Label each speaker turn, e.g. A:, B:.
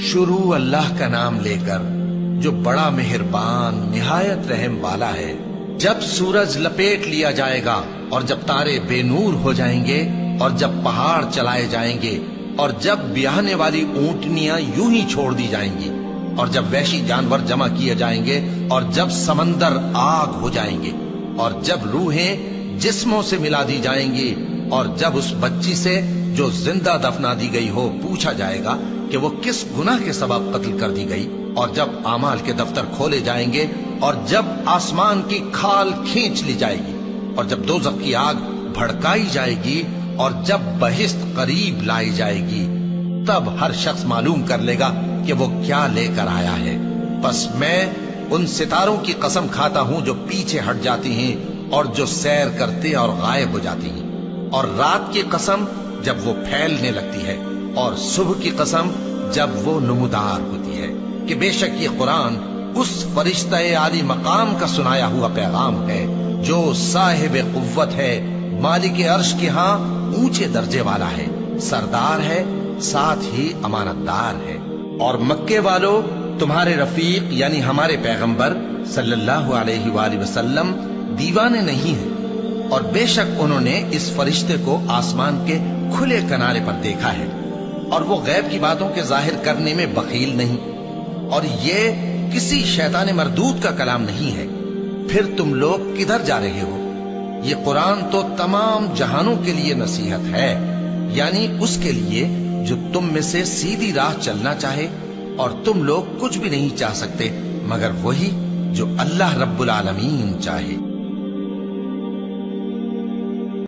A: شروع اللہ کا نام لے کر جو بڑا مہربان نہایت رحم والا ہے۔ جب سورج لپیٹ لیا جائے گا اور جب تارے بے نور ہو جائیں گے اور جب پہاڑ چلائے جائیں گے اور جب بیاہنے والی اونٹنیاں یوں ہی چھوڑ دی جائیں گی اور جب وحشی جانور جمع کیے جائیں گے اور جب سمندر آگ ہو جائیں گے اور جب روحیں جسموں سے ملا دی جائیں گی اور جب اس بچی سے جو زندہ دفنا دی گئی ہو پوچھا جائے گا کہ وہ کس گناہ کے سبب قتل کر دی گئی، اور جب اعمال کے دفتر کھولے جائیں گے اور جب آسمان کی کھال کھینچ لی جائے گی اور جب دوزخ کی آگ بھڑکائی جائے گی اور جب بہشت قریب لائی جائے گی، تب ہر شخص معلوم کر لے گا کہ وہ کیا لے کر آیا ہے۔ پس میں ان ستاروں کی قسم کھاتا ہوں جو پیچھے ہٹ جاتی ہیں اور جو سیر کرتے اور غائب ہو جاتی ہیں، اور رات کی قسم جب وہ پھیلنے لگتی ہے، اور صبح کی قسم جب وہ نمودار ہوتی ہے، کہ بے شک یہ قرآن اس فرشتہ عالی مقام کا سنایا ہوا پیغام ہے جو صاحب قوت ہے، مالک عرش کے ہاں اونچے درجے والا ہے، سردار ہے، ساتھ ہی امانت دار ہے۔ اور مکے والو، تمہارے رفیق یعنی ہمارے پیغمبر صلی اللہ علیہ وآلہ وسلم دیوانے نہیں ہیں، اور بے شک انہوں نے اس فرشتے کو آسمان کے کھلے کنارے پر دیکھا ہے، اور وہ غیب کی باتوں کے ظاہر کرنے میں بخیل نہیں، اور یہ کسی شیطان مردود کا کلام نہیں ہے۔ پھر تم لوگ کدھر جا رہے ہو؟ یہ قرآن تو تمام جہانوں کے لیے نصیحت ہے، یعنی اس کے لیے جو تم میں سے سیدھی راہ چلنا چاہے، اور تم لوگ کچھ بھی نہیں چاہ سکتے مگر وہی جو اللہ رب العالمین چاہے۔